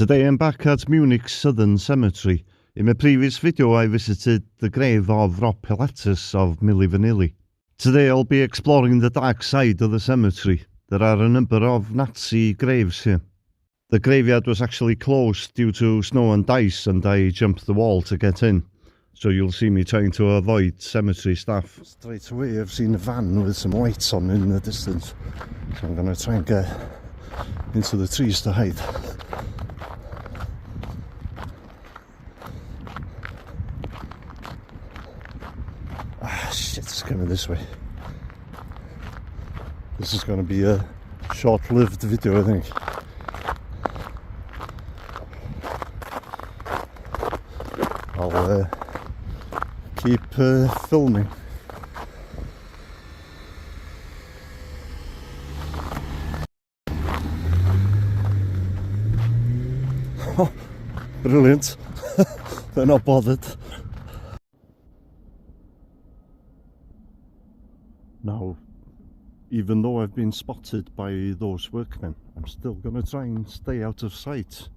Today I'm back at Munich's Southern Cemetery. In my previous video I visited the grave of Rob Pilatus of Milli Vanilli. Today I'll be exploring the dark side of the cemetery. There are a number of Nazi graves here. The graveyard was actually closed due to snow and ice, and I jumped the wall to get in. So you'll see me trying to avoid cemetery staff. Straight away I've seen a van with some lights on in the distance. So I'm going to try and get into the trees to hide. Shit, it's coming this way. This is going to be a short-lived video, I think. I'll keep filming. Oh, brilliant. They're not bothered. Now, even though I've been spotted by those workmen, I'm still going to try and stay out of sight.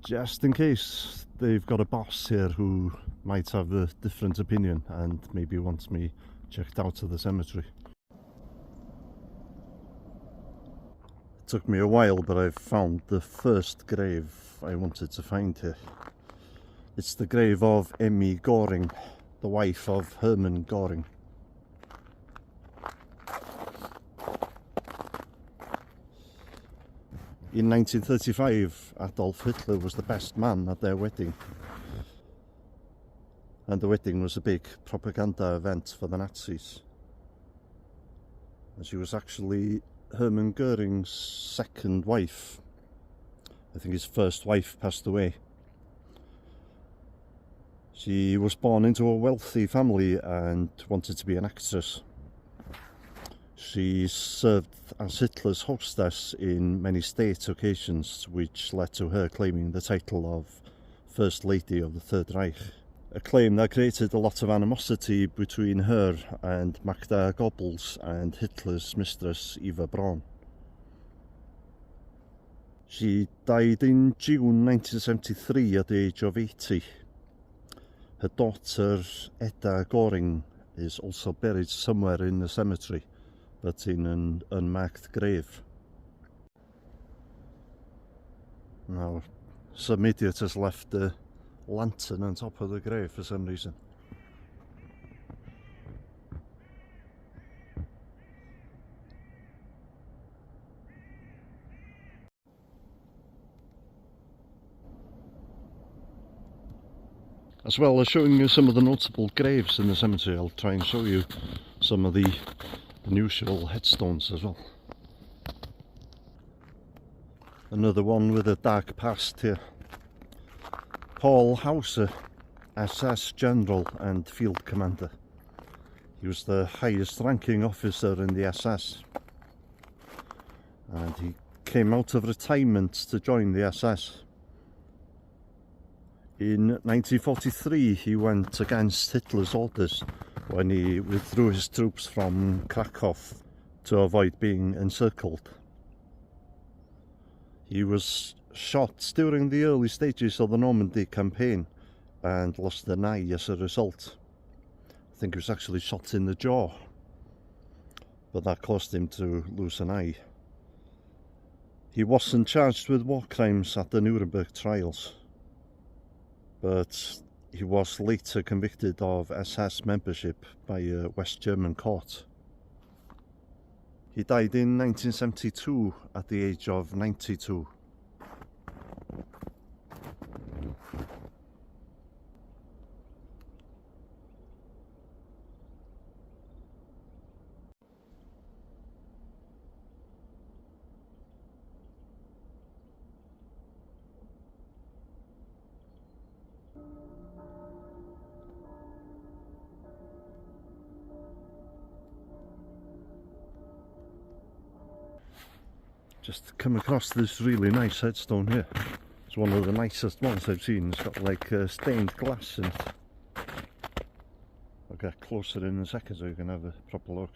Just in case they've got a boss here who might have a different opinion and maybe wants me checked out of the cemetery. It took me a while, but I've found the first grave I wanted to find here. It's the grave of Emmy Goring, the wife of Hermann Goring. In 1935, Adolf Hitler was the best man at their wedding. And the wedding was a big propaganda event for the Nazis. And she was actually Hermann Goring's second wife. I think his first wife passed away. She was born into a wealthy family and wanted to be an actress. She served as Hitler's hostess in many state occasions, which led to her claiming the title of First Lady of the Third Reich. A claim that created a lot of animosity between her and Magda Goebbels and Hitler's mistress Eva Braun. She died in June 1973 at the age of 80. Her daughter Etta Goring is also buried somewhere in the cemetery, but in an unmarked grave. Now, some idiot has left a lantern on top of the grave for some reason. As well as showing you some of the notable graves in the cemetery, I'll try and show you some of the unusual headstones as well. Another one with a dark past here. Paul Haus, SS General and Field Commander. He was the highest ranking officer in the SS. And he came out of retirement to join the SS. In 1943 he went against Hitler's orders when he withdrew his troops from Krakow to avoid being encircled. He was shot during the early stages of the Normandy campaign and lost an eye as a result. I think he was actually shot in the jaw, but that caused him to lose an eye. He wasn't charged with war crimes at the Nuremberg trials, but he was later convicted of SS membership by a West German court. He died in 1972 at the age of 92. Just come across this really nice headstone here. It's one of the nicest ones I've seen. It's got like stained glass in it. I'll get closer in a second so you can have a proper look.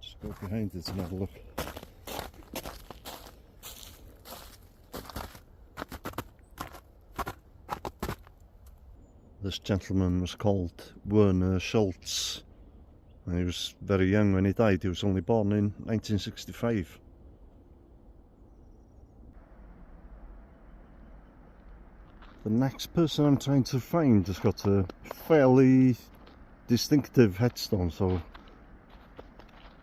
Just go behind it and have a look. This gentleman was called Werner Schultz, and he was very young when he died. He was only born in 1965. The next person I'm trying to find has got a fairly distinctive headstone, so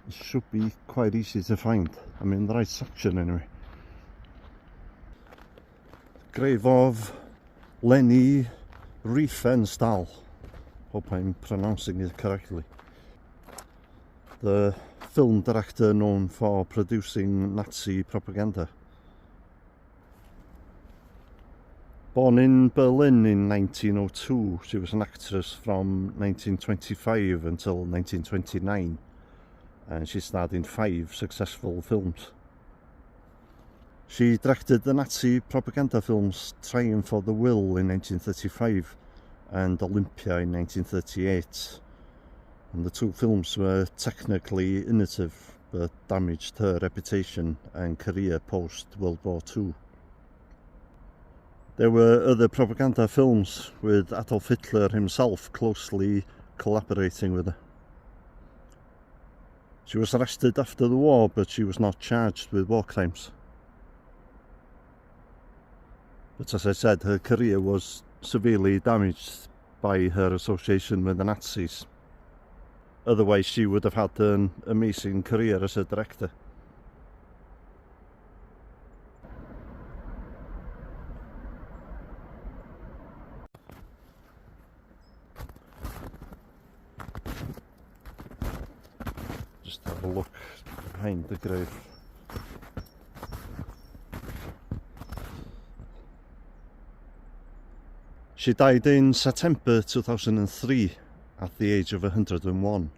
it should be quite easy to find. I'm in the right section anyway. Grave of Leni Riefenstahl. Hope I'm pronouncing it correctly. The film director known for producing Nazi propaganda. Born in Berlin in 1902, she was an actress from 1925 until 1929, and she starred in 5 successful films. She directed the Nazi propaganda films Triumph of the Will in 1935 and Olympia in 1938, and the 2 films were technically innovative but damaged her reputation and career post-World War II. There were other propaganda films with Adolf Hitler himself closely collaborating with her. She was arrested after the war, but she was not charged with war crimes. But as I said, her career was severely damaged by her association with the Nazis. Otherwise, she would have had an amazing career as a director. Just have a look behind the grave. She died in September 2003 at the age of 101.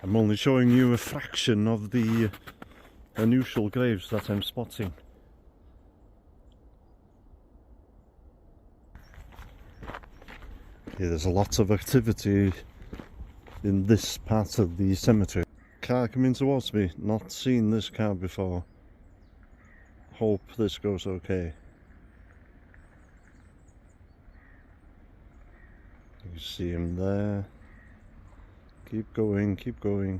I'm only showing you a fraction of the unusual graves that I'm spotting. Okay, there's a lot of activity in this part of the cemetery. Car coming towards me, not seen this car before. Hope this goes okay. You can see him there. Keep going, keep going.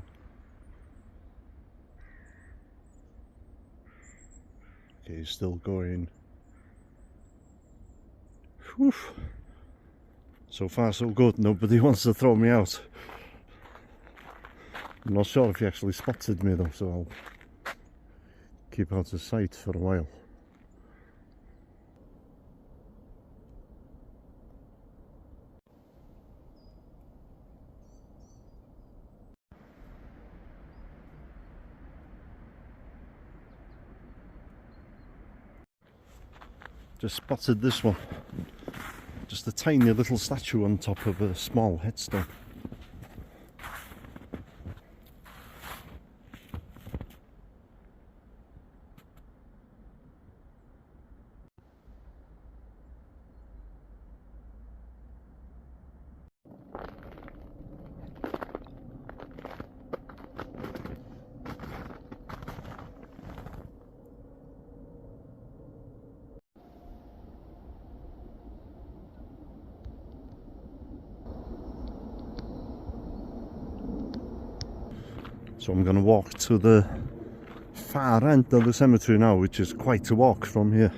Okay, still going. Whew. So far so good, nobody wants to throw me out. I'm not sure if he actually spotted me though, so I'll keep out of sight for a while. Just spotted this one. Just a tiny little statue on top of a small headstone. So I'm going to walk to the far end of the cemetery now, which is quite a walk from here.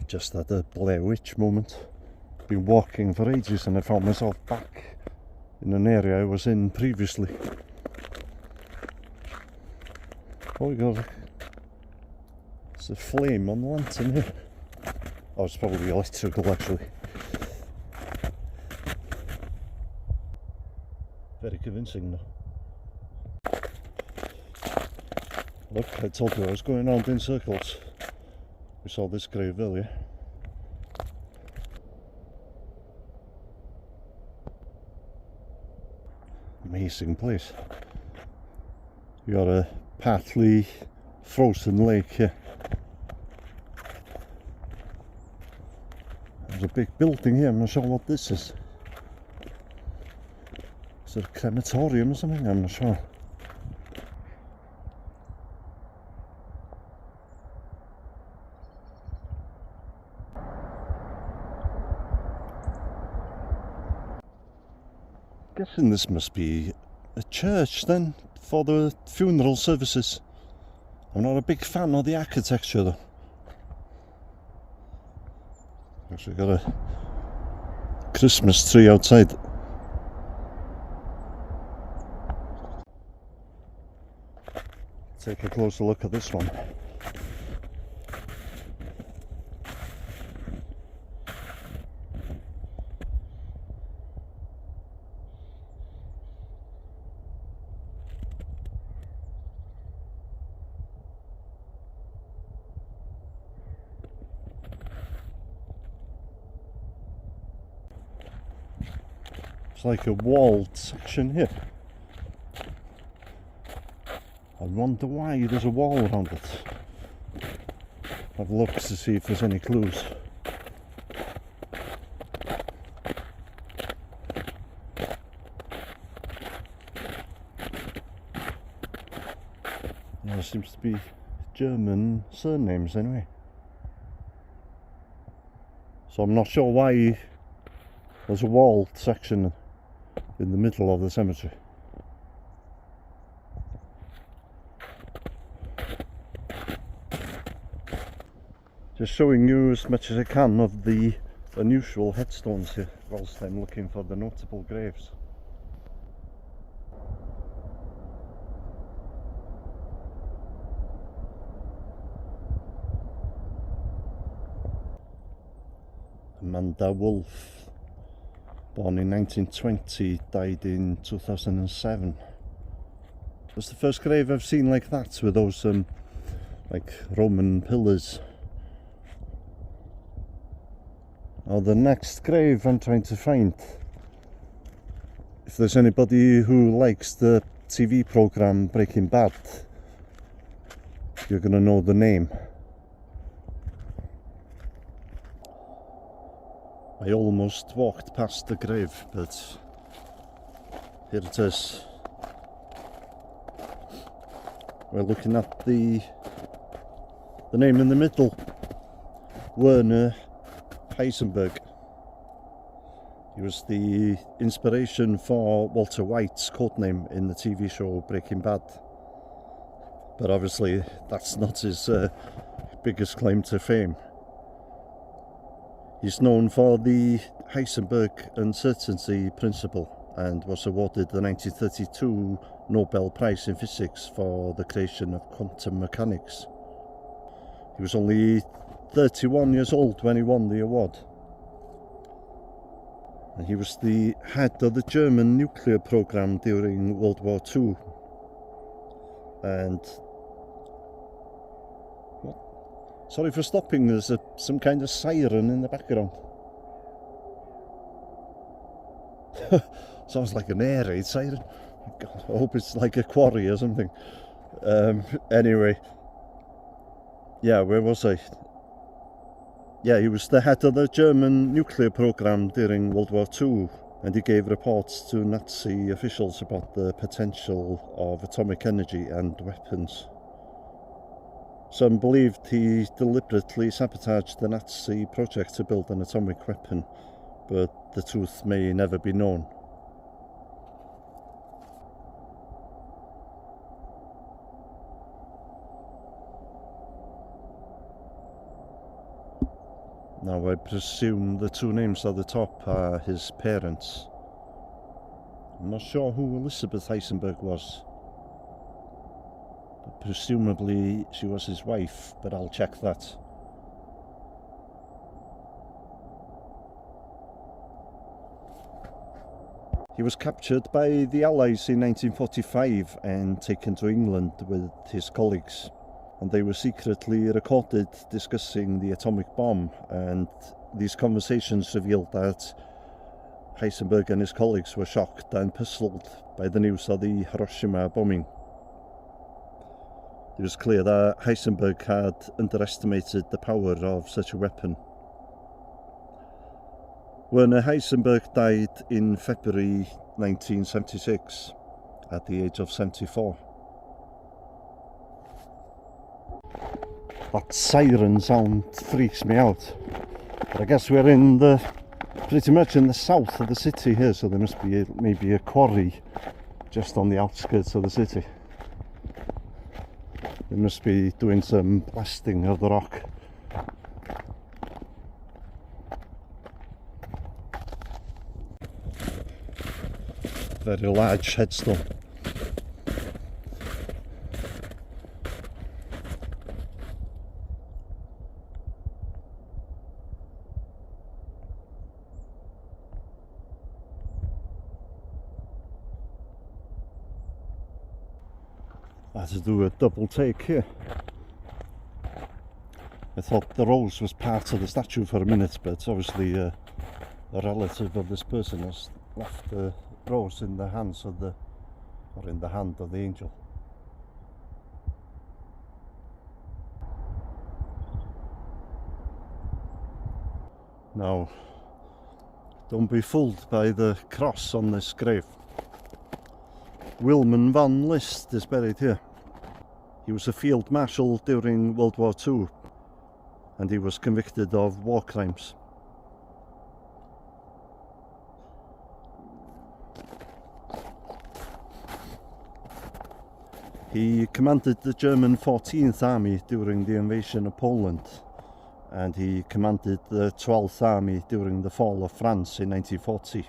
Just had a Blair Witch moment. Been walking for ages and I found myself back in an area I was in previously. Oh my god. There's a flame on the lantern here. Oh, it's probably electrical actually. Very convincing though. Look, I told you I was going around in circles. We saw this grave earlier. Amazing place. You got a partly frozen lake here. There's a big building here, I'm not sure what this is. Is it a crematorium or something? I'm not sure. Guessing this must be a church then, for the funeral services. I'm not a big fan of the architecture though. Actually got a Christmas tree outside. Take a closer look at this one. It's like a walled section here. I wonder why there's a wall around it. Have a look to see if there's any clues. There seems to be German surnames anyway. So I'm not sure why there's a walled section in the middle of the cemetery. Just showing you as much as I can of the unusual headstones here whilst I'm looking for the notable graves. Amanda Wolf, born in 1920, died in 2007. It was the first grave I've seen like that, with those like Roman pillars. Now the next grave I'm trying to find, if there's anybody who likes the TV program Breaking Bad, you're gonna know the name. I almost walked past the grave, but here it is. We're looking at the name in the middle, Werner Heisenberg. He was the inspiration for Walter White's codename in the TV show Breaking Bad. But obviously that's not his biggest claim to fame. He's known for the Heisenberg uncertainty principle and was awarded the 1932 Nobel Prize in Physics for the creation of quantum mechanics. He was only 31 years old when he won the award. And he was the head of the German nuclear program during World War II. And sorry for stopping, there's some kind of siren in the background. Sounds like an air raid siren. God, I hope it's like a quarry or something. Anyway, yeah, where was I? Yeah, he was the head of the German nuclear program during World War II, and he gave reports to Nazi officials about the potential of atomic energy and weapons. Some believed he deliberately sabotaged the Nazi project to build an atomic weapon, but the truth may never be known. Now I presume the two names at the top are his parents. I'm not sure who Elizabeth Heisenberg was. But presumably she was his wife, but I'll check that. He was captured by the Allies in 1945 and taken to England with his colleagues, and they were secretly recorded discussing the atomic bomb, and these conversations revealed that Heisenberg and his colleagues were shocked and puzzled by the news of the Hiroshima bombing. It was clear that Heisenberg had underestimated the power of such a weapon. Werner Heisenberg died in February 1976 at the age of 74. That siren sound freaks me out. But I guess we're pretty much in the south of the city here, so there must be maybe a quarry just on the outskirts of the city. They must be doing some blasting of the rock. Very large headstone. I had to do a double take here. I thought the rose was part of the statue for a minute, but obviously a relative of this person has left the rose in the hands of in the hand of the angel. Now, don't be fooled by the cross on this grave. Wilman van List is buried here. He was a field marshal during World War II, and he was convicted of war crimes. He commanded the German 14th Army during the invasion of Poland, and he commanded the 12th Army during the fall of France in 1940.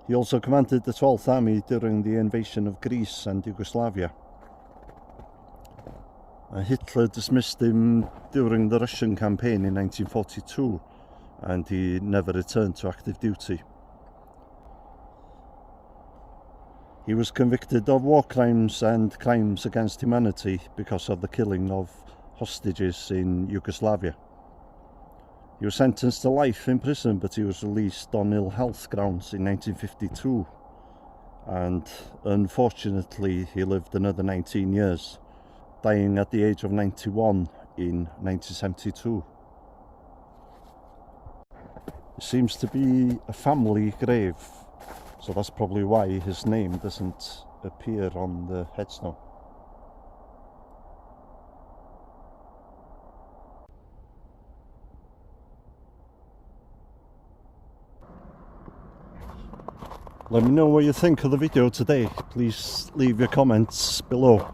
He also commanded the 12th Army during the invasion of Greece and Yugoslavia. Hitler dismissed him during the Russian campaign in 1942, and he never returned to active duty. He was convicted of war crimes and crimes against humanity because of the killing of hostages in Yugoslavia. He was sentenced to life in prison, but he was released on ill health grounds in 1952, and unfortunately he lived another 19 years, dying at the age of 91 in 1972. It seems to be a family grave, so that's probably why his name doesn't appear on the headstone. Let me know what you think of the video today. Please leave your comments below.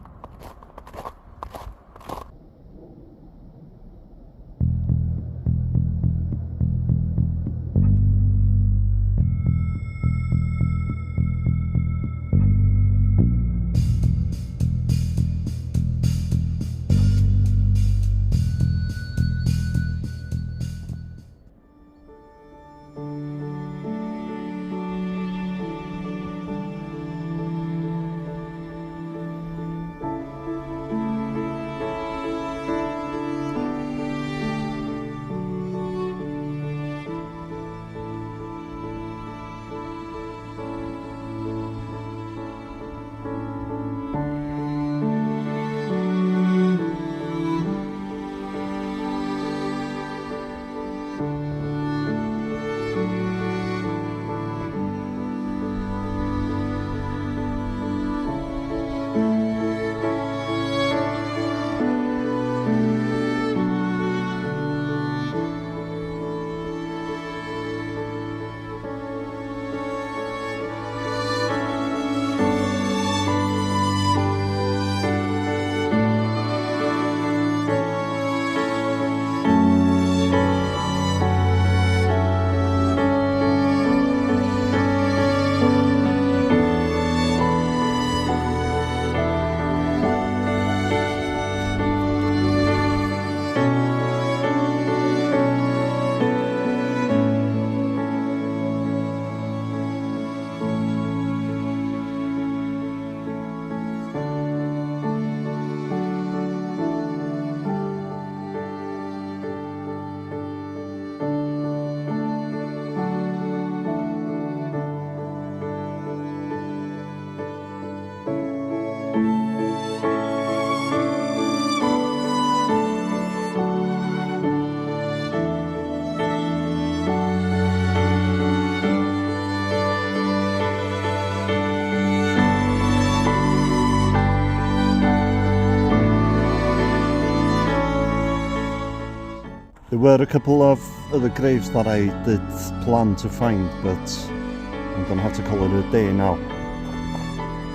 were a couple of other graves that I did plan to find, but I'm gonna have to call it a day now.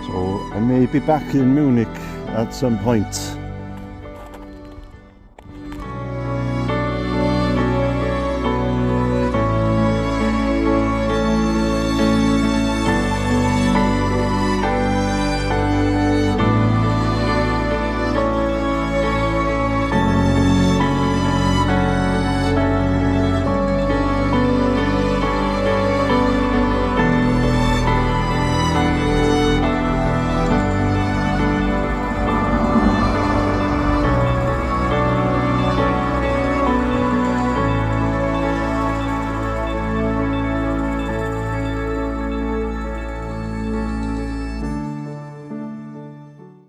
So I may be back in Munich at some point.